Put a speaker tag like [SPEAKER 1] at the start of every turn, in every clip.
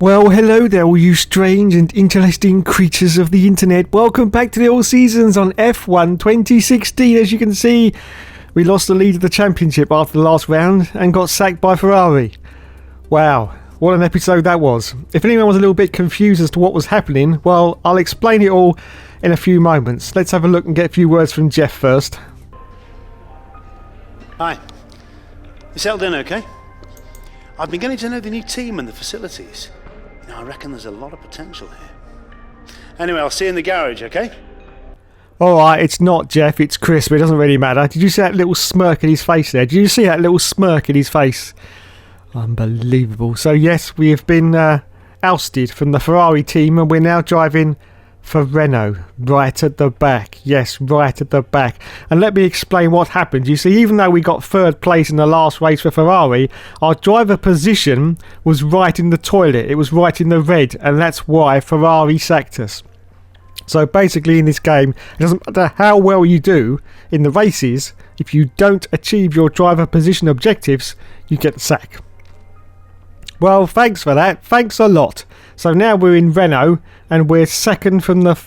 [SPEAKER 1] Well, hello there, all you strange and interesting creatures of the internet. Welcome back to the All Seasons on F1 2016. As you can see, we lost the lead of the championship after the last round and got sacked by Ferrari. Wow, what an episode that was. If anyone was a little bit confused as to what was happening, well, I'll explain it all in a few moments. Let's have a look and get a few words from Jeff first.
[SPEAKER 2] Hi. You settled in okay? I've been getting to know the new team and the facilities. I reckon there's a lot of potential here. Anyway, I'll see you in the garage, okay?
[SPEAKER 1] Alright, it's not Jeff, it's Chris, but it doesn't really matter. Did you see that little smirk in his face there? Did you see that little smirk in his face? Unbelievable. So yes, we have been ousted from the Ferrari team and we're now driving for Renault, right at the back. Yes, right at the back. And let me explain what happened. You see, even though we got third place in the last race for Ferrari, our driver position was right in the toilet. It was right in the red, and that's why Ferrari sacked us. So basically in this game, it doesn't matter how well you do in the races, if you don't achieve your driver position objectives, you get the sack. Well, thanks for that. Thanks a lot. So now we're in Renault and we're second from the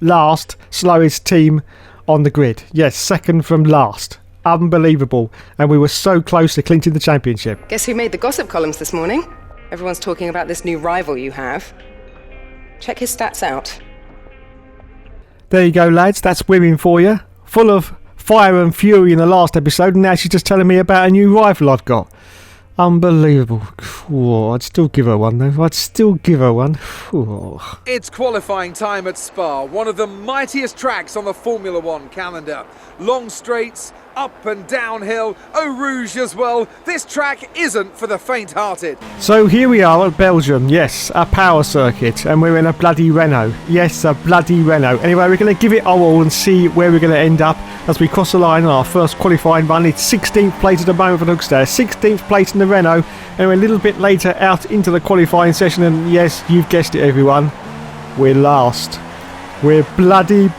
[SPEAKER 1] last slowest team on the grid. Yes, second from last. Unbelievable. And we were so close to clinching the championship.
[SPEAKER 3] Guess who made the gossip columns this morning? Everyone's talking about this new rival you have. Check his stats out.
[SPEAKER 1] There you go, lads. That's women for you. Full of fire and fury in the last episode, and now she's just telling me about a new rival I've got. Unbelievable. Whoa, I'd still give her one though. I'd still give her one. Whoa.
[SPEAKER 4] It's qualifying time at Spa, one of the mightiest tracks on the Formula One calendar. Long straights, up and downhill, Eau Rouge as well. This track isn't for the faint-hearted.
[SPEAKER 1] So here we are at Belgium, yes, a power circuit, and we're in a bloody Renault. Yes, a bloody Renault. Anyway, we're going to give it our all and see where we're going to end up as we cross the line on our first qualifying run. It's 16th place at the moment for Hoekstra, 16th place in the Renault, and we're a little bit later out into the qualifying session, and yes, you've guessed it everyone, we're last. We're bloody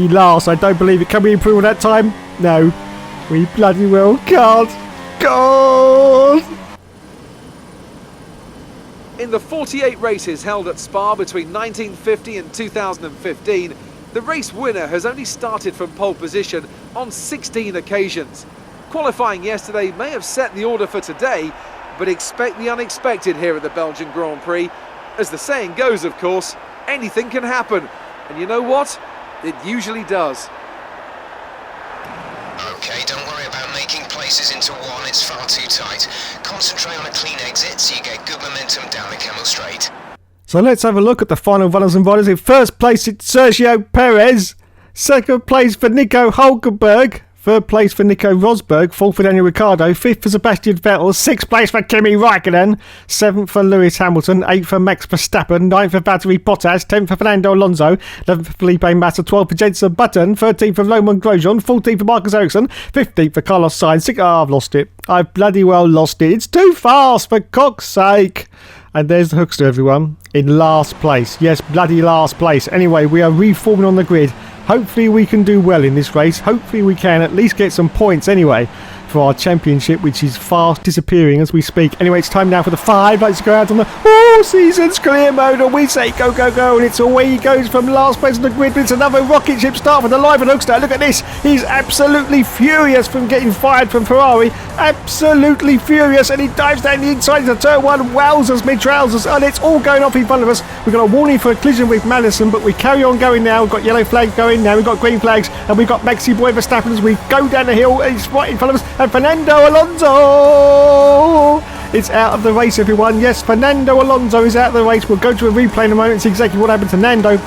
[SPEAKER 1] last. I don't believe it. Can we improve on that time? No. We bloody well can't. God!
[SPEAKER 4] In the 48 races held at Spa between 1950 and 2015, the race winner has only started from pole position on 16 occasions. Qualifying yesterday may have set the order for today, but expect the unexpected here at the Belgian Grand Prix. As the saying goes, of course, anything can happen. And you know what? It usually does.
[SPEAKER 5] Okay, don't worry about making places into one, it's far too tight. Concentrate on a clean exit so you get good momentum down the Camel Straight.
[SPEAKER 1] So let's have a look at the final runners and riders. In first place it's Sergio Perez. Second place for Nico Hulkenberg. Third place for Nico Rosberg, fourth for Daniel Ricciardo, fifth for Sebastian Vettel, sixth place for Kimi Raikkonen, seventh for Lewis Hamilton, eighth for Max Verstappen, ninth for Valtteri Bottas, 10th for Fernando Alonso, 11th for Felipe Massa, 12th for Jenson Button, 13th for Romain Grosjean, 14th for Marcus Ericsson, 15th for Carlos Sainz. I've lost it. I've bloody well lost it. It's too fast, for cock's sake. And there's the Hoekstra, everyone, in last place. Yes, bloody last place. Anyway, we are reforming on the grid. Hopefully we can do well in this race. Hopefully we can at least get some points anyway for our championship, which is fast disappearing as we speak. Anyway, it's time now for the 5 lights to go out on the All Seasons clear mode, and we say go, go, go, and it's away he goes from last place on the grid. But it's another rocket ship start for the live at Hoekstra. Look at this. He's absolutely furious from getting fired from Ferrari. Absolutely furious, and he dives down the inside of turn 1, wowzers, mid-trousers, and it's all going off in front of us. We've got a warning for a collision with Madison, but we carry on going now. We've got yellow flags going now. We've got green flags, and we've got Maxi Boy Verstappen as we go down the hill. He's right in front of us. And Fernando Alonso is out of the race, everyone. Yes, Fernando Alonso is out of the race. We'll go to a replay in a moment and see exactly what happened to Nando.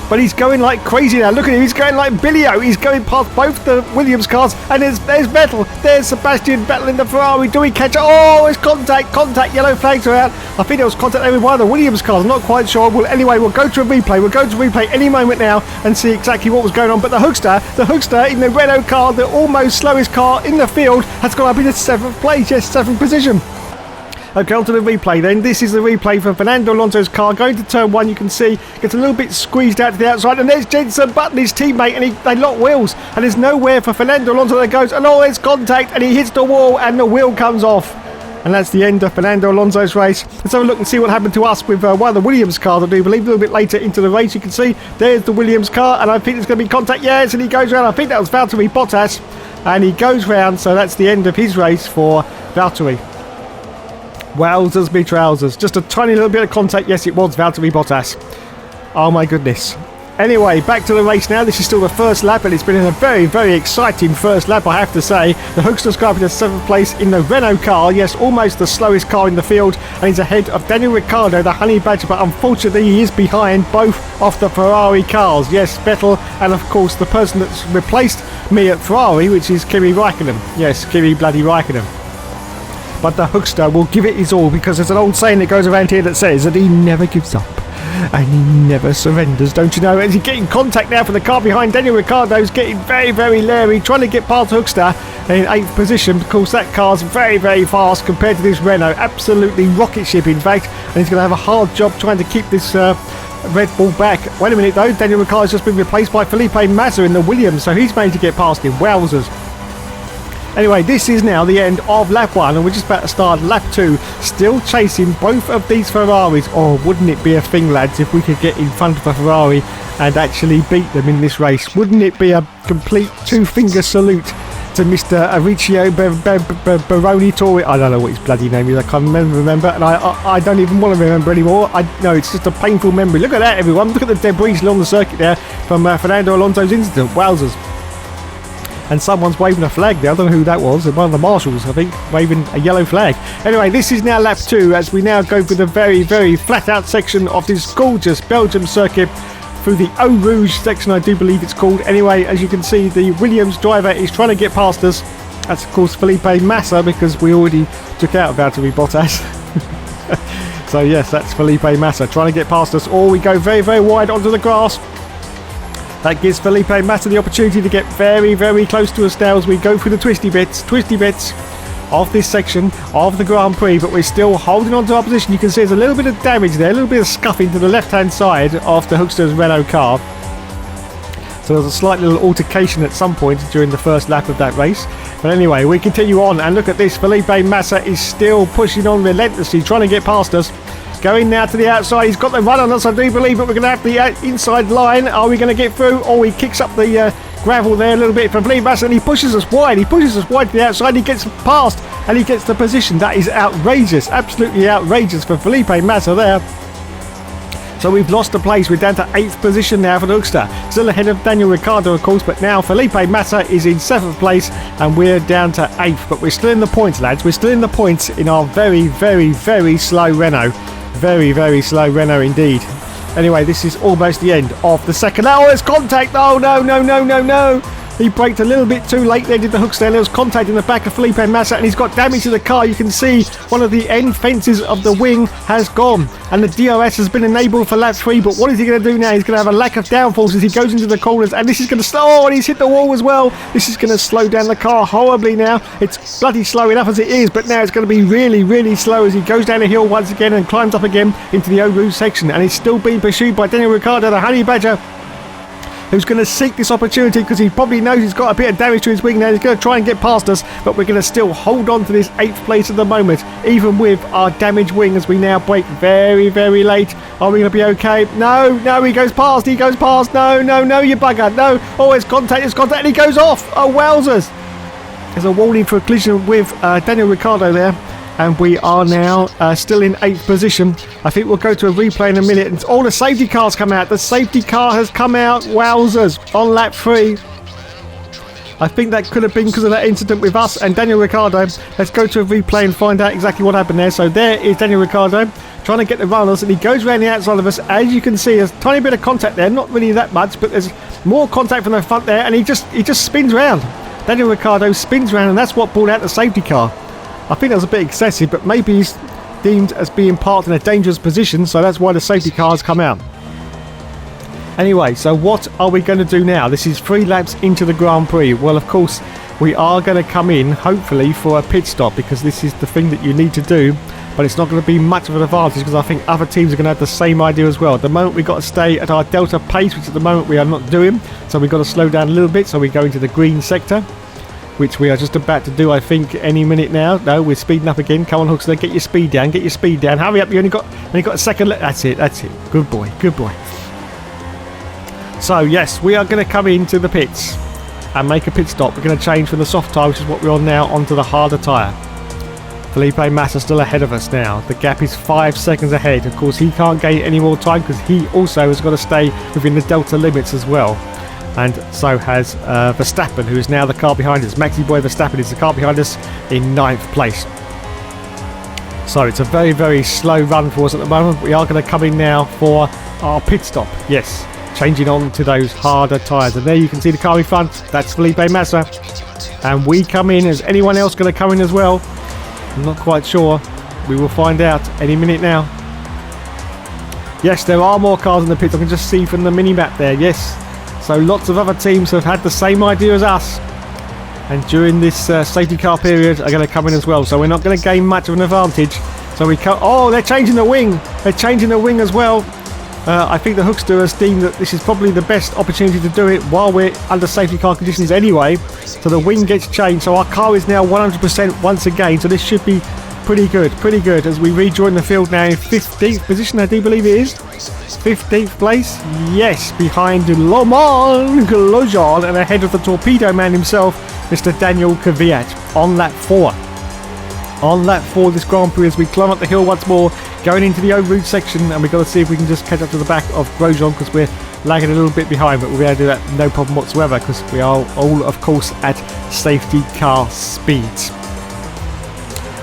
[SPEAKER 1] But he's going like crazy now. Look at him. He's going like Billy-O. He's going past both the Williams cars. And there's Vettel. There's Sebastian Vettel in the Ferrari. Do we catch it? Oh, it's contact. Contact. Yellow flags are out. I think there was contact there with one of the Williams cars. I'm not quite sure. Anyway, we'll go to a replay. We'll go to replay any moment now and see exactly what was going on. But the Hoekstra in the Renault car, the almost slowest car in the field, has gone up in the 7th place. Yes, 7th position. Okay, on to the replay then. This is the replay for Fernando Alonso's car. Going to turn 1, you can see, gets a little bit squeezed out to the outside. And there's Jenson Button, his teammate, and they lock wheels. And there's nowhere for Fernando Alonso that goes. And oh, there's contact, and he hits the wall, and the wheel comes off. And that's the end of Fernando Alonso's race. Let's have a look and see what happened to us with one of the Williams cars, I do believe. A little bit later into the race, you can see there's the Williams car, and I think there's going to be contact. Yes, and he goes round. I think that was Valtteri Bottas, and he goes round, so that's the end of his race for Valtteri. Wowzers me trousers. Just a tiny little bit of contact. Yes, it was Valtteri Bottas. Oh my goodness. Anyway, back to the race now. This is still the first lap, and it's been a very, very exciting first lap, I have to say. The Hooksters car in the 7th place in the Renault car. Yes, almost the slowest car in the field, and he's ahead of Daniel Ricciardo, the Honey Badger, but unfortunately he is behind both of the Ferrari cars. Yes, Vettel, and of course the person that's replaced me at Ferrari, which is Kimi Raikkonen. Yes, Kimi bloody Raikkonen. But the Hookster will give it his all, because there's an old saying that goes around here that says that he never gives up. And he never surrenders, don't you know? As he's getting contact now from the car behind, Daniel Ricciardo's getting very, very leery, trying to get past Hookster in 8th position. Of course, that car's very, very fast compared to this Renault. Absolutely rocket ship, in fact. And he's going to have a hard job trying to keep this Red Bull back. Wait a minute, though. Daniel Ricciardo's just been replaced by Felipe Massa in the Williams, so he's managed to get past him. Wowzers. Anyway, this is now the end of lap 1, and we're just about to start lap 2, still chasing both of these Ferraris. Oh, wouldn't it be a thing, lads, if we could get in front of a Ferrari and actually beat them in this race? Wouldn't it be a complete two-finger salute to Mr. Aricio Baroni Tori? I don't know what his bloody name is, I can't remember, and I don't even want to remember anymore. No, it's just a painful memory. Look at that, everyone. Look at the debris along the circuit there from Fernando Alonso's incident. Wowzers. And someone's waving a flag there. I don't know who that was. One of the marshals, I think, waving a yellow flag. Anyway, this is now lap 2 as we now go through the very, very flat-out section of this gorgeous Belgium circuit through the Eau Rouge section, I do believe it's called. Anyway, as you can see, the Williams driver is trying to get past us. That's, of course, Felipe Massa, because we already took out Valtteri Bottas. So, yes, that's Felipe Massa trying to get past us. Or we go very, very wide onto the grass. That gives Felipe Massa the opportunity to get very, very close to us now as we go through the twisty bits of this section of the Grand Prix, but we're still holding on to our position. You can see there's a little bit of damage there, a little bit of scuffing to the left-hand side of the Hookster's Renault car. So there was a slight little altercation at some point during the first lap of that race. But anyway, we continue on, and look at this. Felipe Massa is still pushing on relentlessly, trying to get past us. Going now to the outside. He's got the run on us, I do believe, but we're going to have the inside line. Are we going to get through? Oh, he kicks up the gravel there a little bit from Felipe Massa, and he pushes us wide. He pushes us wide to the outside. He gets past, and he gets the position. That is outrageous. Absolutely outrageous for Felipe Massa there. So we've lost the place. We're down to 8th position now for the Hookster. Still ahead of Daniel Ricciardo, of course, but now Felipe Massa is in 7th place, and we're down to 8th. But we're still in the points, lads. We're still in the points in our very, very, very slow Renault. Very, very slow Renault indeed. Anyway, this is almost the end of the second. Oh, there's contact. Oh, no. He braked a little bit too late there, did the Hookster. There was contact in the back of Felipe Massa, and he's got damage to the car. You can see one of the end fences of the wing has gone, and the DRS has been enabled for lap 3. But what is he going to do now? He's going to have a lack of downforce as he goes into the corners, and this is going to slow. Oh, and he's hit the wall as well. This is going to slow down the car horribly now. It's bloody slow enough as it is, but now it's going to be really, really slow as he goes down the hill once again and climbs up again into the Eau Rouge section, and he's still being pursued by Daniel Ricciardo, the Honey Badger, who's going to seek this opportunity because he probably knows he's got a bit of damage to his wing now. He's going to try and get past us, but we're going to still hold on to this 8th place at the moment, even with our damaged wing as we now brake very, very late. Are we going to be okay? No, he goes past. No, you bugger. No. Oh, it's contact, and he goes off. Oh, wowzers. There's a warning for a collision with Daniel Ricciardo there. And we are now still in 8th position. I think we'll go to a replay in a minute. And all the safety cars come out. The safety car has come out. Wowzers. On lap 3. I think that could have been because of that incident with us and Daniel Ricciardo. Let's go to a replay and find out exactly what happened there. So there is Daniel Ricciardo trying to get the runners, and he goes around the outside of us. As you can see, there's a tiny bit of contact there. Not really that much, but there's more contact from the front there, and he just spins around. Daniel Ricciardo spins around, and that's what brought out the safety car. I think that was a bit excessive, but maybe he's deemed as being parked in a dangerous position, so that's why the safety cars come out. Anyway, so what are we going to do now? This is 3 laps into the Grand Prix. Well, of course, we are going to come in, hopefully, for a pit stop, because this is the thing that you need to do, but it's not going to be much of an advantage because I think other teams are going to have the same idea as well. At the moment, we've got to stay at our delta pace, which at the moment we are not doing, so we've got to slow down a little bit, so we go into the green sector. which we are just about to do, I think, any minute now. No, we're speeding up again. Come on, Hookster, get your speed down, get your speed down. Hurry up, you only got a second left. That's it, that's it. Good boy, good boy. So, yes, we are going to come into the pits and make a pit stop. We're going to change from the soft tyre, which is what we're on now, onto the harder tyre. Felipe Massa still ahead of us now. The gap is 5 seconds ahead. Of course, he can't gain any more time because he also has got to stay within the delta limits as well. And so has Verstappen, who is now the car behind us. Maxi Boy Verstappen is the car behind us in 9th place. So it's a very, very slow run for us at the moment. We are going to come in now for our pit stop. Yes, changing on to those harder tyres. And there you can see the car in front. That's Felipe Massa. And we come in. Is anyone else going to come in as well? I'm not quite sure. We will find out any minute now. Yes, there are more cars in the pits. I can just see from the mini-map there. Yes. So lots of other teams have had the same idea as us. And during this safety car period are going to come in as well. So we're not going to gain much of an advantage. So we come... Oh, they're changing the wing. They're changing the wing as well. I think the Hookster has deemed that this is probably the best opportunity to do it while we're under safety car conditions anyway. So the wing gets changed. So our car is now 100% once again. So this should be pretty good as we rejoin the field now in 15th position, I do believe it is. 15th place, yes, behind Romain Grosjean and ahead of the torpedo man himself, Mr. Daniel Kvyat, on lap 4. On lap 4 this Grand Prix as we climb up the hill once more, going into the route section, and we've got to see if we can just catch up to the back of Grosjean because we're lagging a little bit behind, but we'll be able to do that no problem whatsoever because we are all, of course, at safety car speeds.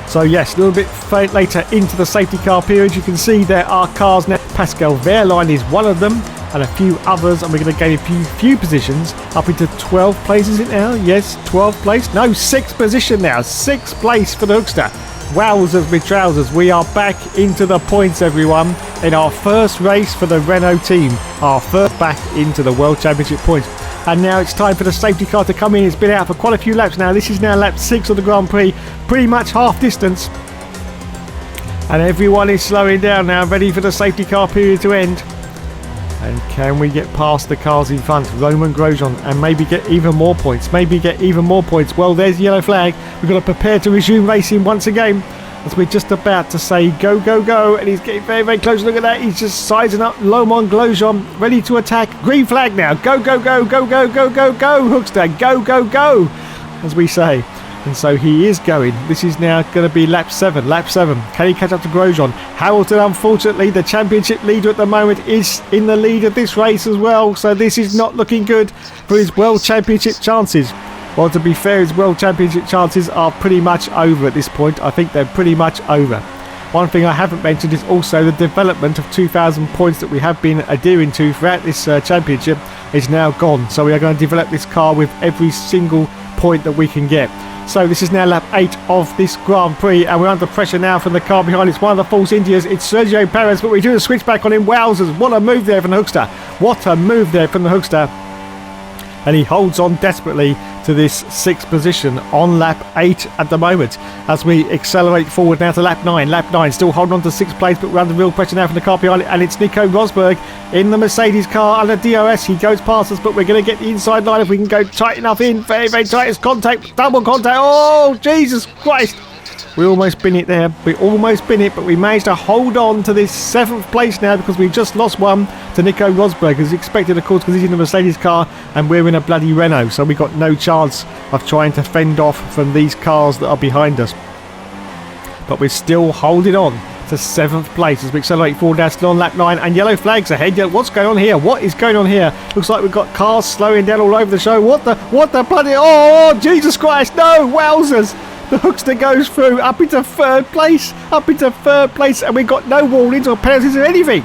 [SPEAKER 1] So yes, a little bit later into the safety car period, you can see there are cars now. Pascal Wehrlein is one of them, and a few others, and we're going to gain a few positions up into 12th place, is it now? Yes, 12th place. No, 6th position now. 6th place for the Hookster. Wowzers with trousers. We are back into the points, everyone, in our first race for the Renault team. Our first back into the World Championship points. And now it's time for the safety car to come in. It's been out for quite a few laps now. This is now lap 6 of the Grand Prix. Pretty much half distance. And everyone is slowing down now, ready for the safety car period to end. And can we get past the cars in front? Romain Grosjean, and maybe get even more points. Well, there's the yellow flag. We've got to prepare to resume racing once again. As we're just about to say go, go, go. And he's getting very, very close. Look at that. He's just sizing up Romain Grosjean, ready to attack. Green flag now. Go, go, go, go, go, go, go, go. Hookster, go, go, go, as we say. And so he is going. This is now going to be lap 7. Can he catch up to Grosjean? Hamilton, unfortunately, the championship leader at the moment, is in the lead of this race as well. So this is not looking good for his World Championship chances. Well, to be fair, his World Championship chances are pretty much over at this point. I think they're pretty much over. One thing I haven't mentioned is also the development of 2,000 points that we have been adhering to throughout this championship is now gone. So we are going to develop this car with every single point that we can get. So this is now lap 8 of this Grand Prix, and we're under pressure now from the car behind. It's one of the Force Indias. It's Sergio Perez, but we do a switchback on him. Wowzers, what a move there from the Hookster. And he holds on desperately to this 6th position on lap 8 at the moment as we accelerate forward now to lap 9. Lap 9, still holding on to 6th place, but we're under real pressure now from the car behind it, and it's Nico Rosberg in the Mercedes car under DRS. He goes past us, but we're going to get the inside line if we can go tight enough in. Very, very tight. It's contact, double contact. Oh, Jesus Christ. We almost bin it there. But we managed to hold on to this 7th place now because we just lost one to Nico Rosberg, who's expected, of course, because he's in the Mercedes car and we're in a bloody Renault. So we got no chance of trying to fend off from these cars that are behind us. But we're still holding on to 7th place as we accelerate forward now, still on lap 9, and yellow flags ahead. What's going on here? What is going on here? Looks like we've got cars slowing down all over the show. What the bloody... Oh, Jesus Christ, no! Wowzers! The Hookster goes through up into 3rd place, and we've got no warnings or penalties or anything.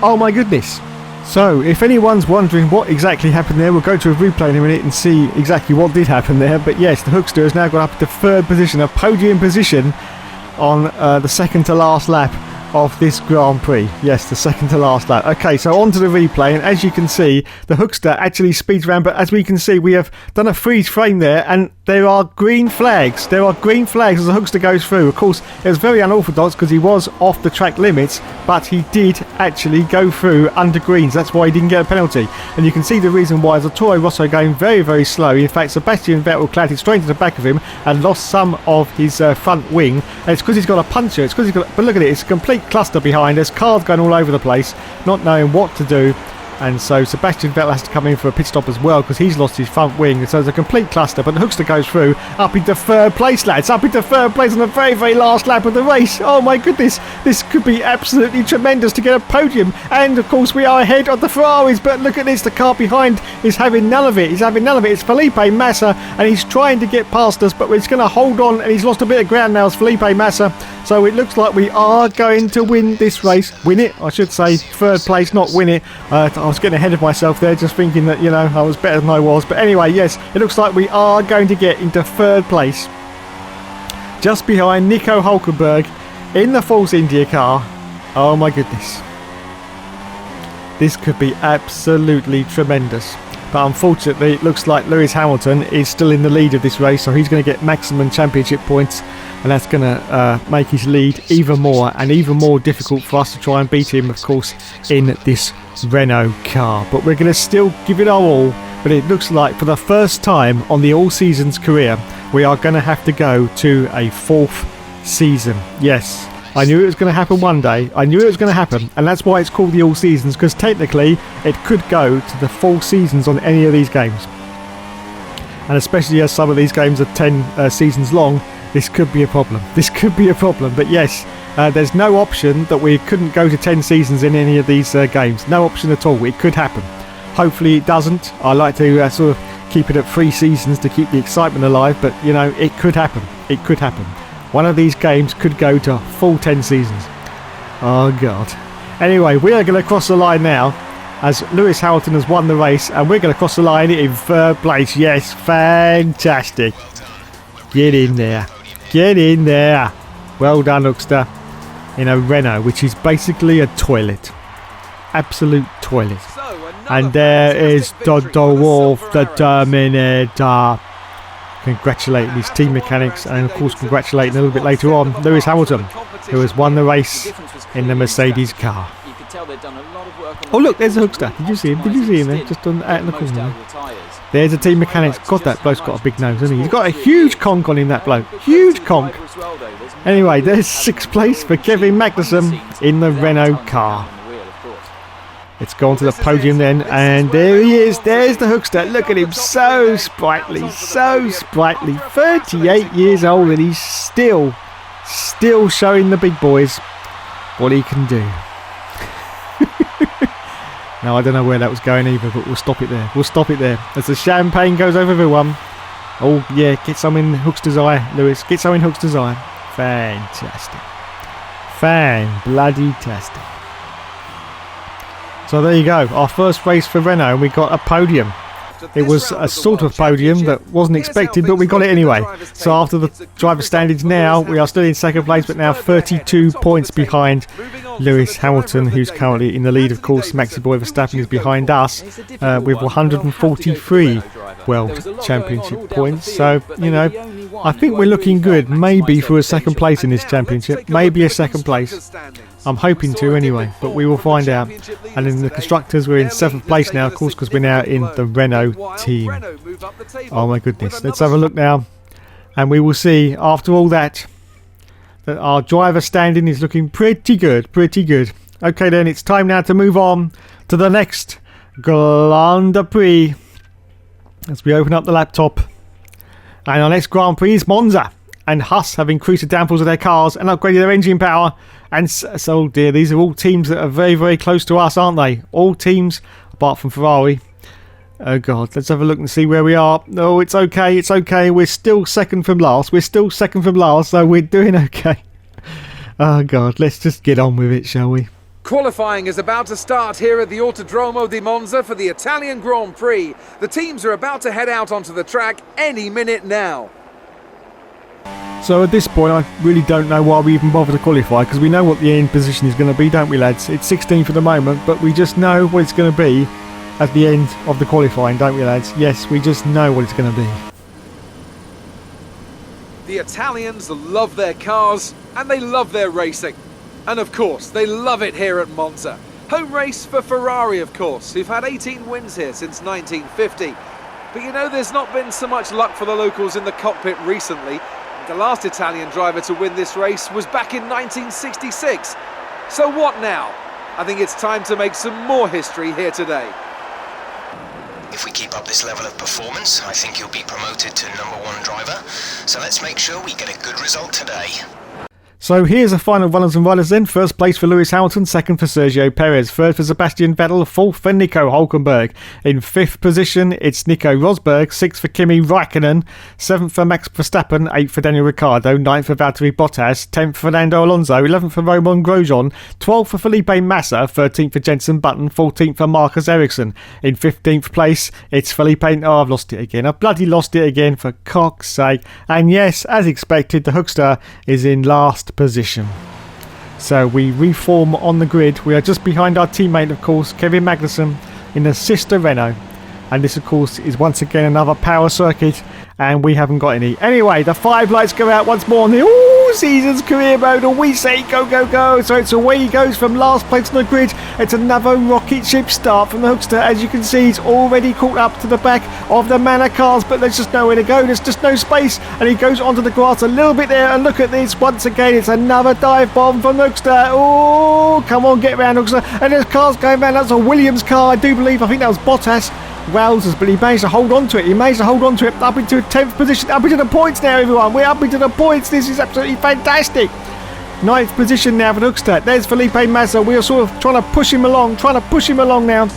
[SPEAKER 1] Oh my goodness. So, if anyone's wondering what exactly happened there, we'll go to a replay in a minute and see exactly what did happen there. But yes, the Hookster has now got up to 3rd position, a podium position on the second to last lap of this Grand Prix. Yes, the second to last lap. Okay, so on to the replay, and as you can see, the Hookster actually speeds around, but as we can see, we have done a freeze frame there, and there are green flags. There are green flags as the Hookster goes through. Of course, it was very unorthodox because he was off the track limits, but he did actually go through under greens. That's why he didn't get a penalty. And you can see the reason why, as the Toro Rosso going very, very slow. In fact, Sebastian Vettel clattered straight into the back of him and lost some of his front wing. And it's because he's got a puncher. It's because he's got. But look at it. It's a complete cluster behind. There's cars going all over the place, not knowing what to do. And so Sebastian Vettel has to come in for a pit stop as well because he's lost his front wing. So there's a complete cluster. But the Hookster goes through up into third place, lads. Up into third place on the very, very last lap of the race. Oh my goodness. This could be absolutely tremendous to get a podium. And of course we are ahead of the Ferraris. But look at this. The car behind is having none of it. He's having none of it. It's Felipe Massa. And he's trying to get past us. But we're just going to hold on. And he's lost a bit of ground now as Felipe Massa. So it looks like we are going to win this race. Win it, I should say. Third place, not win it. I was getting ahead of myself there, just thinking that, you know, I was better than I was. But anyway, yes, it looks like we are going to get into third place. Just behind Nico Hulkenberg in the Force India car. Oh my goodness. This could be absolutely tremendous. But unfortunately, it looks like Lewis Hamilton is still in the lead of this race. So he's going to get maximum championship points. And that's going to make his lead even more and even more difficult for us to try and beat him, of course, in this Renault car. But we're going to still give it our all. But it looks like for the first time on the All Seasons career, we are going to have to go to a fourth season. Yes, I knew it was going to happen one day. I knew it was going to happen. And that's why it's called the All Seasons, because technically it could go to the 4 seasons on any of these games. And especially as some of these games are 10 seasons long, this could be a problem. This could be a problem. But yes, there's no option that we couldn't go to 10 seasons in any of these games. No option at all. It could happen. Hopefully it doesn't. I like to sort of keep it at 3 seasons to keep the excitement alive. But, you know, it could happen. It could happen. One of these games could go to full 10 seasons. Oh, God. Anyway, we are going to cross the line now as Lewis Hamilton has won the race. And we're going to cross the line in third place. Yes, fantastic. Get in there. Get in there. Well done, Hookster. In a Renault, which is basically a toilet. Absolute toilet. And there is Toto Wolff, the Terminator. Congratulating his team mechanics, and of course congratulating a little bit later on Lewis Hamilton, who has won the race in the Mercedes car. Oh look, there's the Hookster. Did you see him? Did you see him there? Just out in the corner. There's a team mechanics. God, that bloke's got a big nose, hasn't he? He's got a huge conch on him, that bloke. Huge conch. Anyway, there's 6th place for Kevin Magnussen in the Renault car. Let's go on to the podium then, and there he is. There's the Hookster. Look at him, so sprightly, so sprightly. 38 years old, and he's still showing the big boys what he can do. Now, I don't know where that was going either, but we'll stop it there. We'll stop it there. As the champagne goes over everyone. Oh, yeah, get some in Hookster's eye, Lewis. Get some in Hookster's eye. Fantastic. Fan-bloody-tastic. So there you go. Our first race for Renault, and we got a podium. It was a sort of podium that wasn't expected, but we got it anyway. So after the driver standings now, we are still in 2nd place, but now 32 points behind Lewis Hamilton, who's currently in the lead. Of course, Maxi Boy Verstappen is behind us with 143 World Championship points. So, you know, I think we're looking good, maybe for a 2nd place in this championship. Maybe a 2nd place. I'm hoping to anyway, but we will find out. And in the constructors, we're in 7th place now, of course, because we're now in the Renault team. Oh my goodness. Let's have a look now. And we will see, after all that our driver standing is looking pretty good. Pretty good. Okay then, it's time now to move on to the next Grand Prix. As we open up the laptop. And our next Grand Prix is Monza. And Haas have increased the downforce of their cars and upgraded their engine power. And so, oh dear, these are all teams that are very, very close to us, aren't they? All teams, apart from Ferrari. Oh God, let's have a look and see where we are. No, it's okay, it's okay. We're still 2nd from last. We're still 2nd from last, so we're doing okay. Oh God, let's just get on with it, shall we?
[SPEAKER 4] Qualifying is about to start here at the Autodromo di Monza for the Italian Grand Prix. The teams are about to head out onto the track any minute now.
[SPEAKER 1] So at this point, I really don't know why we even bother to qualify, because we know what the end position is going to be, don't we, lads? It's 16th at the moment, but we just know what it's going to be at the end of the qualifying, don't we, lads? Yes, we just know what it's going to be.
[SPEAKER 4] The Italians love their cars and they love their racing. And of course, they love it here at Monza. Home race for Ferrari, of course, who've had 18 wins here since 1950. But you know, there's not been so much luck for the locals in the cockpit recently. The last Italian driver to win this race was back in 1966. So what now? I think it's time to make some more history here today.
[SPEAKER 5] If we keep up this level of performance, I think you'll be promoted to #1 driver. So let's make sure we get a good result today.
[SPEAKER 1] So here's the final runners and riders then. First place for Lewis Hamilton, second for Sergio Perez, third for Sebastian Vettel, fourth for Nico Hülkenberg. In fifth position, it's Nico Rosberg, sixth for Kimi Raikkonen, seventh for Max Verstappen, eighth for Daniel Ricciardo, ninth for Valtteri Bottas, 10th for Fernando Alonso, 11th for Romain Grosjean, 12th for Felipe Massa, 13th for Jenson Button, 14th for Marcus Ericsson. In 15th place, it's Felipe... Oh, I've lost it again. I've bloody lost it again, for cock's sake. And yes, as expected, the Hookster is in last position. So we reform on the grid. We are just behind our teammate, of course, Kevin Magnussen, in the sister Renault. And this, of course, is once again another power circuit, and we haven't got any. Anyway, the 5 lights go out once more on the season's career mode, and we say go, go, go. So it's away he goes from last place on the grid. It's another rocket ship start from the Hookster. As you can see, he's already caught up to the back of the Manor cars, but there's just nowhere to go. There's just no space, and he goes onto the grass a little bit there, and look at this. Once again, it's another dive bomb from the Hookster. Oh, come on, get round, Hookster. And there's cars going round. That's a Williams car, I do believe. I think that was Bottas. Wowzers, but he managed to hold on to it. He managed to hold on to it up into 10th position, up into the points now, everyone. We're up into the points. This is absolutely fantastic. 9th position now for Hookster. There's Felipe Massa. We are sort of trying to push him along now.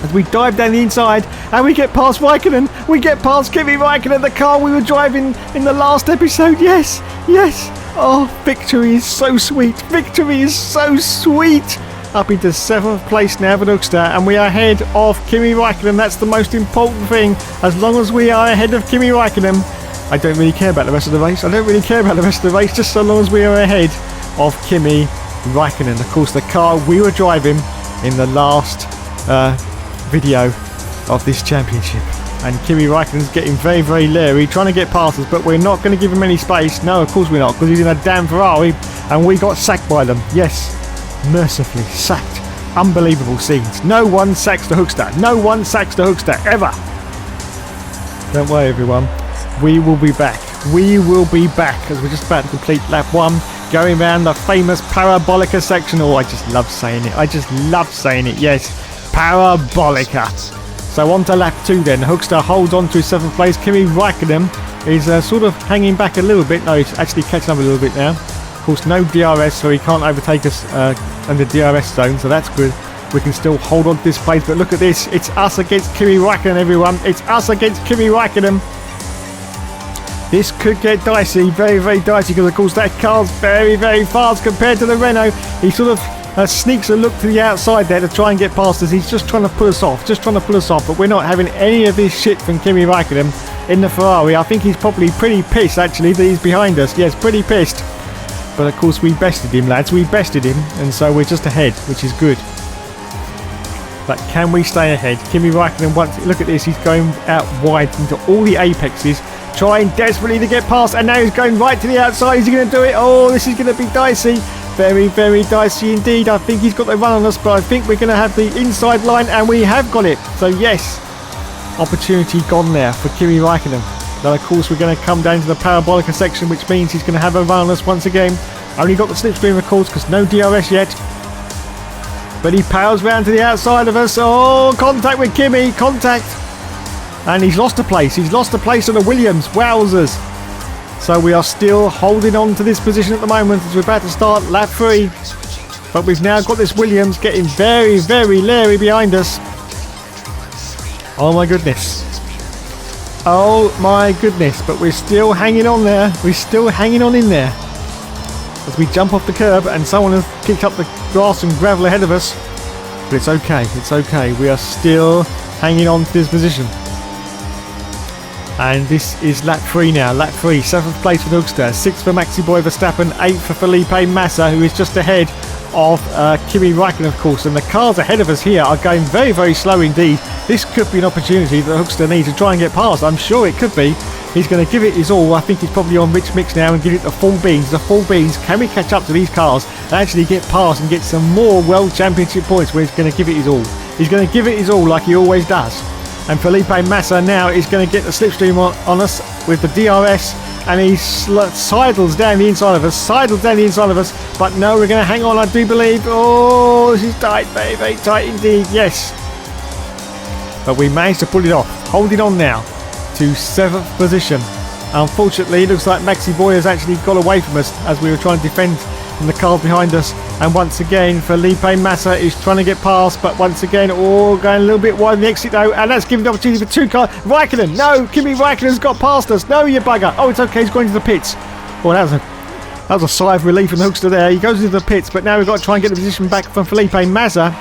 [SPEAKER 1] As we dive down the inside and we get past Raikkonen. We get past Kimi Raikkonen, the car we were driving in the last episode. Yes, yes. Oh, victory is so sweet. Victory is so sweet. Up into 7th place now for Hookster, and we are ahead of Kimi Raikkonen. That's the most important thing. As long as we are ahead of Kimi Raikkonen, I don't really care about the rest of the race. Just so long as we are ahead of Kimi Raikkonen. Of course, the car we were driving in the last video of this championship. And Kimi Raikkonen's getting very, very leery, trying to get past us, but we're not going to give him any space. No, of course we're not, because he's in a damn Ferrari, and we got sacked by them. Yes. Mercifully sacked. Unbelievable scenes. No one sacks the Hookster. No one sacks the Hookster ever. Don't worry, everyone. We will be back. We will be back, as we're just about to complete lap 1, going around the famous Parabolica section. Oh, I just love saying it. Yes, Parabolica. So on to lap 2 then. Hookster holds on to 7th place. Kimi Raikkonen is sort of hanging back a little bit. No, he's actually catching up a little bit now. Of course, no DRS, so he can't overtake us in the DRS zone, so that's good. We can still hold on to this place, but look at this. It's us against Kimi Raikkonen, everyone. It's us against Kimi Raikkonen. This could get dicey, very, very dicey, because, of course, that car's very, very fast compared to the Renault. He sort of sneaks a look to the outside there to try and get past us. He's just trying to pull us off, but we're not having any of this shit from Kimi Raikkonen in the Ferrari. I think he's probably pretty pissed, actually, that he's behind us. Yes, pretty pissed. But of course we bested him, lads. We bested him, and so we're just ahead, which is good. But can we stay ahead? Kimi Raikkonen, look at this, he's going out wide into all the apexes, trying desperately to get past, and now he's going right to the outside. Is he going to do it? Oh, this is going to be dicey. Very, very dicey indeed. I think he's got the run on us, but I think we're going to have the inside line, and we have got it. So yes, opportunity gone there for Kimi Raikkonen. Then of course we're going to come down to the Parabolica section, which means he's going to have a run on us once again. Only got the slipstream, of course, because no DRS yet. But he powers round to the outside of us. Oh, contact with Kimi, contact. And he's lost a place. He's lost a place on the Williams. Wowzers. So we are still holding on to this position at the moment as we're about to start lap 3. But we've now got this Williams getting very, very leery behind us. Oh my goodness. Oh my goodness, but we're still hanging on there. We're still hanging on in there. As we jump off the curb and someone has kicked up the grass and gravel ahead of us. But it's okay, it's okay. We are still hanging on to this position. And this is lap 3 now. Lap 3, 7th place for Hookster, 6th for Maxi Boy Verstappen, 8th for Felipe Massa, who is just ahead of Kimi Räikkönen, of course. And the cars ahead of us here are going very, very slow indeed. This could be an opportunity that Hookster needs to try and get past. I'm sure it could be. He's going to give it his all. I think he's probably on Rich Mix now and give it the full beans. The full beans. Can we catch up to these cars and actually get past and get some more World Championship points where he's going to give it his all? He's going to give it his all like he always does. And Felipe Massa now is going to get the slipstream on us with the DRS, and he sidles down the inside of us, but no, we're going to hang on, I do believe. Oh, this is tight, very, very tight indeed, yes. But we managed to pull it off, holding on now to 7th position. Unfortunately, it looks like Maxi Boy has actually got away from us as we were trying to defend from the cars behind us. And once again, Felipe Massa is trying to get past, but once again, going a little bit wide in the exit though, and that's giving the opportunity for 2 cars. Räikkönen, no, Kimi Räikkönen's got past us. No, you bugger. Oh, it's okay, he's going to the pits. Well, that was a sigh of relief from the Hookster there. He goes into the pits, but now we've got to try and get the position back from Felipe Massa.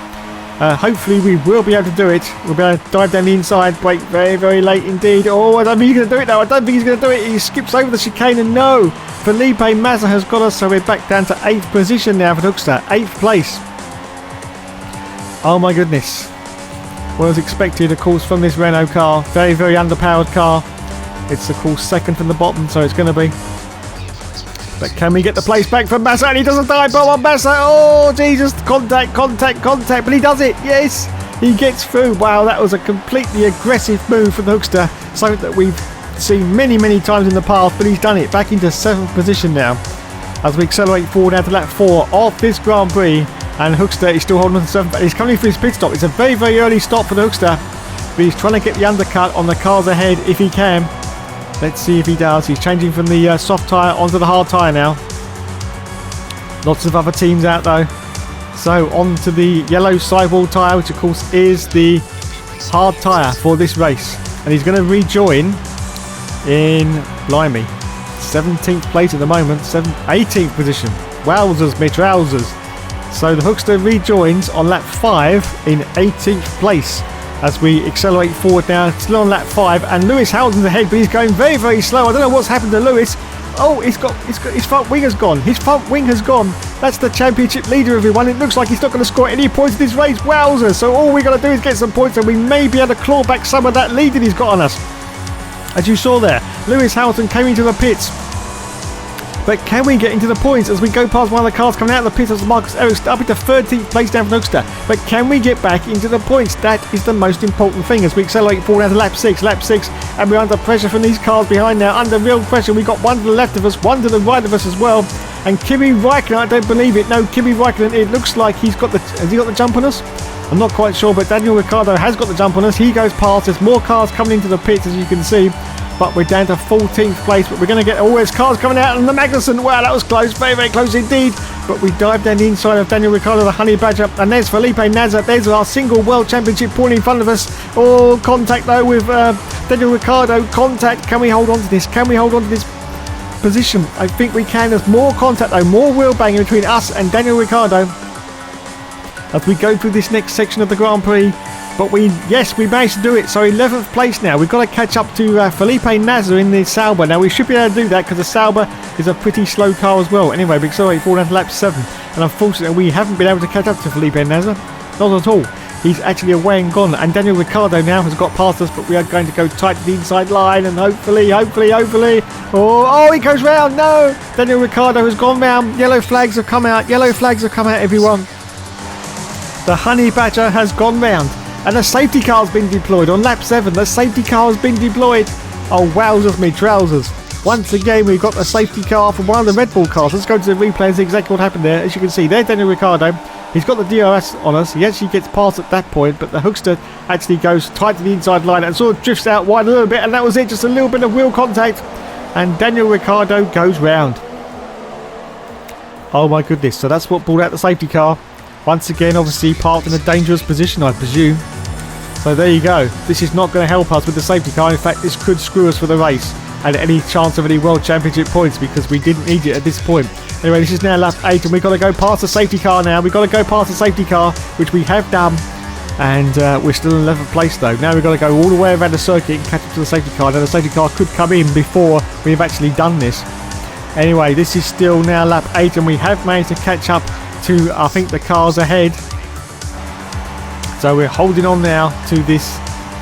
[SPEAKER 1] Hopefully we will be able to do it. We'll be able to dive down the inside, brake very, very late indeed. Oh, I don't think he's going to do it though. I don't think he's going to do it. He skips over the chicane, and no, Felipe Massa has got us, so we're back down to 8th position now for Hookster. 8th place. Oh my goodness. What was expected, of course, from this Renault car. Very, very underpowered car. It's, of course, 2nd from the bottom, so it's going to be. But can we get the place back from Massa? And he doesn't die, but on Massa. Oh, Jesus. Contact. But he does it. Yes. He gets through. Wow, that was a completely aggressive move from the Hookster. Something that we've seen many, many times in the past. But he's done it. Back into 7th position now. As we accelerate forward now to lap 4 of this Grand Prix. And Hookster is still holding on to 7th. He's coming through his pit stop. It's a very, very early stop for the Hookster. But he's trying to get the undercut on the cars ahead if he can. Let's see if he does. He's changing from the soft tyre onto the hard tyre now. Lots of other teams out though. So on to the yellow sidewall tyre, which of course is the hard tyre for this race. And he's going to rejoin in, blimey, 17th place at the moment, 18th position. Wowzers, me trousers. So the Hookster rejoins on lap 5 in 18th place. As we accelerate forward now, still on lap 5, and Lewis Hamilton's ahead, but he's going very, very slow. I don't know what's happened to Lewis. Oh, his front wing has gone. His front wing has gone. That's the championship leader, everyone. It looks like he's not going to score any points in this race. Wowzer. So all we got to do is get some points, and we may be able to claw back some of that lead that he's got on us. As you saw there, Lewis Hamilton came into the pits. But can we get into the points as we go past one of the cars coming out of the pits as Marcus Ericsson up into 13th place down for Hookster? But can we get back into the points? That is the most important thing as we accelerate forward down to lap 6, and we're under pressure from these cars behind now. Under real pressure. We've got one to the left of us, one to the right of us as well. And Kimi Räikkönen, I don't believe it. No, Kimi Räikkönen, it looks like has he got the jump on us? I'm not quite sure, but Daniel Ricciardo has got the jump on us. He goes past. There's more cars coming into the pits as you can see. But we're down to 14th place, but we're going to get all these cars coming out, and the Magnussen, wow, that was close, very, very close indeed. But we dive down the inside of Daniel Ricciardo, the Honey Badger, and there's Felipe Massa. There's our single World Championship point in front of us. Oh, contact though with Daniel Ricciardo. Contact, can we hold on to this? Can we hold on to this position? I think we can. There's more contact though, more wheel banging between us and Daniel Ricciardo as we go through this next section of the Grand Prix. But we managed to do it. So 11th place now. We've got to catch up to Felipe Massa in the Sauber. Now we should be able to do that because the Sauber is a pretty slow car as well. Anyway, we accelerate forward down to lap 7. And unfortunately we haven't been able to catch up to Felipe Massa. Not at all. He's actually away and gone. And Daniel Ricciardo now has got past us, but we are going to go tight to the inside line. And hopefully. Oh, he goes round. No. Daniel Ricciardo has gone round. Yellow flags have come out. Everyone. The Honey Badger has gone round. And the safety car's been deployed on lap 7. The safety car has been deployed. Oh, wowzers me trousers. Once again, we've got the safety car from one of the Red Bull cars. Let's go to the replay and see exactly what happened there. As you can see, there's Daniel Ricciardo. He's got the DRS on us. He actually gets past at that point, but the Hookster actually goes tight to the inside line and sort of drifts out wide a little bit, and that was it. Just a little bit of wheel contact. And Daniel Ricciardo goes round. Oh my goodness. So that's what brought out the safety car. Once again, obviously parked in a dangerous position, I presume. So there you go. This is not going to help us with the safety car. In fact, this could screw us for the race and any chance of any World Championship points because we didn't need it at this point. Anyway, this is now lap 8 and we've got to go past the safety car now. We've got to go past the safety car, which we have done. And we're still in 11th place though. Now we've got to go all the way around the circuit and catch up to the safety car. Now the safety car could come in before we've actually done this. Anyway, this is still now lap 8 and we have managed to catch up to, I think, the cars ahead. So we're holding on now to this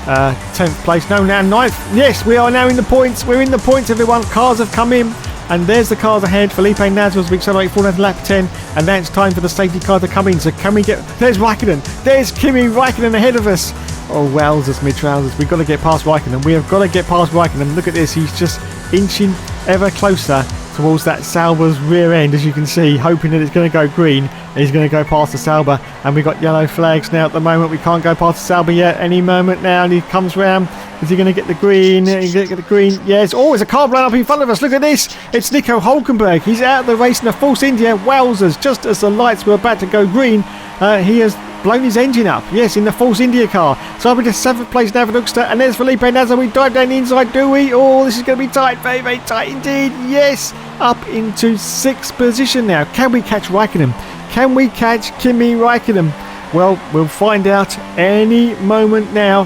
[SPEAKER 1] 10th place. No, now 9th. Yes, we are now in the points. We're in the points, everyone. Cars have come in. And there's the cars ahead. Felipe Nasr as we accelerate forward to lap 10. And now it's time for the safety car to come in. So can we get... There's Raikkonen. There's Kimi Raikkonen ahead of us. Oh, wowzers, mid-trousers. We've got to get past Raikkonen. We have got to get past Raikkonen. Look at this. He's just inching ever closer towards that Sauber's rear end, as you can see, hoping that it's going to go green. He's going to go past the Sauber, and we've got yellow flags now at the moment. We can't go past the Sauber yet. Any moment now, and he comes round. Is he going to get the green? He's going to get the green. Yes. Oh, there's a car blown up in front of us. Look at this. It's Nico Hulkenberg. He's out of the race in a Force India. Wowzers. Just as the lights were about to go green, he has blown his engine up. Yes, in the Force India car. So we're just 7th place now for Hoekstra. And there's Felipe Nasr. We dive down the inside, do we? Oh, this is going to be tight. Very, very tight indeed. Yes. Up into 6th position now. Can we catch Raikkonen? Can we catch Kimi Raikkonen? Well, we'll find out any moment now.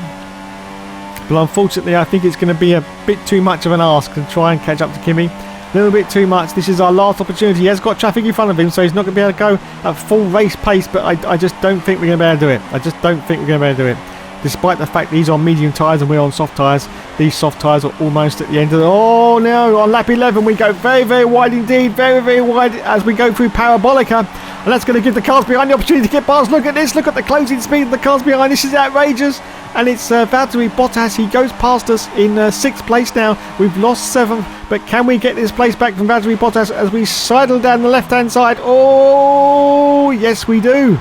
[SPEAKER 1] But unfortunately, I think it's going to be a bit too much of an ask to try and catch up to Kimi. A little bit too much. This is our last opportunity. He has got traffic in front of him, so he's not going to be able to go at full race pace, but I just don't think we're going to be able to do it. I just don't think we're going to be able to do it. Despite the fact that he's on medium tyres and we're on soft tyres, these soft tyres are almost at the end of the... Oh, no, on lap 11 we go very, very wide indeed. Very, very wide as we go through Parabolica. And that's going to give the cars behind the opportunity to get past. Look at this. Look at the closing speed of the cars behind. This is outrageous. And it's Valtteri Bottas. He goes past us in 6th place now. We've lost 7th. But can we get this place back from Valtteri Bottas as we sidle down the left-hand side? Oh, yes, we do.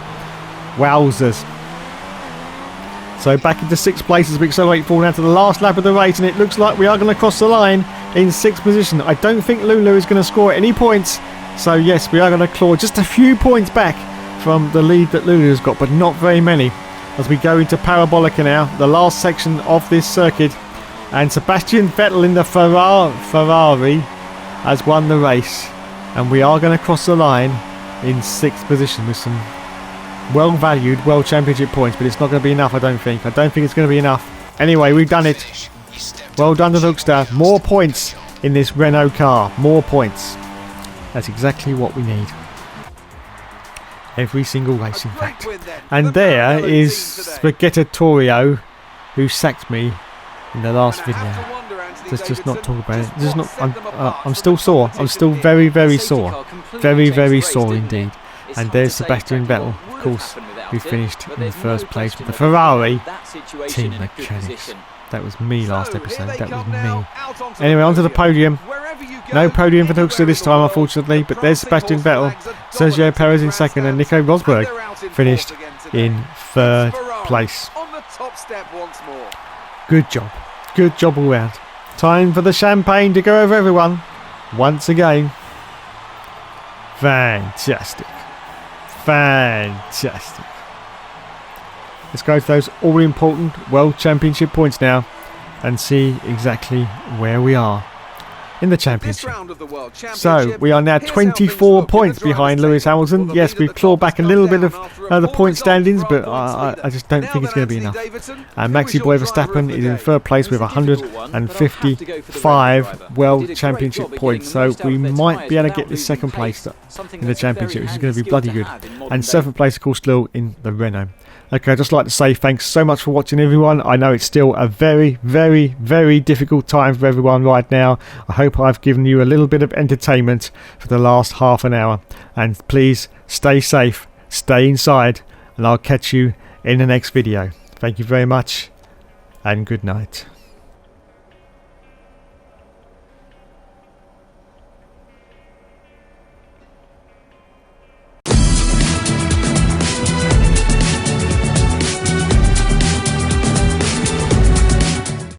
[SPEAKER 1] Wowzers. So back into 6th place as we accelerate forward now to the last lap of the race. And it looks like we are going to cross the line in 6th position. I don't think Lulu is going to score any points. So yes, we are going to claw just a few points back from the lead that Lulu has got, but not very many. As we go into Parabolica now, the last section of this circuit. And Sebastian Vettel in the Ferrari has won the race. And we are going to cross the line in 6th position with some well-valued World Championship points, but it's not going to be enough, I don't think. I don't think it's going to be enough. Anyway, we've done it. Well done to Hoekstra. More points in this Renault car. More points. That's exactly what we need. Every single race, in fact. And there is Spaghettatorio, who sacked me in the last video. Let's just not talk about it. Just not. I'm still sore. I'm still very, very sore. Very, very sore indeed. And there's Sebastian Vettel, of course, who finished in the 1st place with the Ferrari team mechanics. That was me last episode. That was me. Anyway, onto the podium. No podium for Hoekstra this time, unfortunately. But there's Sebastian Vettel, Sergio Perez in 2nd, and Nico Rosberg finished in 3rd place. Good job. Good job all round. Time for the champagne to go over everyone. Once again. Fantastic. Fantastic. Let's go to those all-important World Championship points now and see exactly where we are in the championship. So we are now 24 points behind Lewis Hamilton. Yes, we've clawed back a little bit of the point standings, but I just don't think it's going to be enough. And Maxi Boy Verstappen is in 3rd place with 155 World Championship points. So we might be able to get this 2nd place in the championship, which is going to be bloody good. And 7th place, of course, still in the Renault. Okay, I'd just like to say thanks so much for watching, everyone. I know it's still a very, very, very difficult time for everyone right now. I hope I've given you a little bit of entertainment for the last half an hour. And please stay safe, stay inside, and I'll catch you in the next video. Thank you very much, and good night.